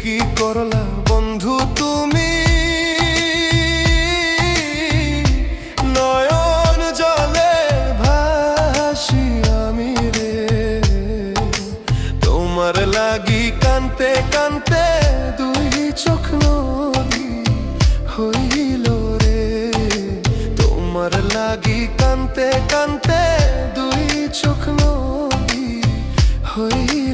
কি করলা বন্ধু তুমি, নয়ন জলে ভাসি আমি রে। তোমার লাগি কানতে কানতে দুই চোখ নদী হইল রে। তোমার লাগি কানতে কানতে দুই চোখ নদী হইল।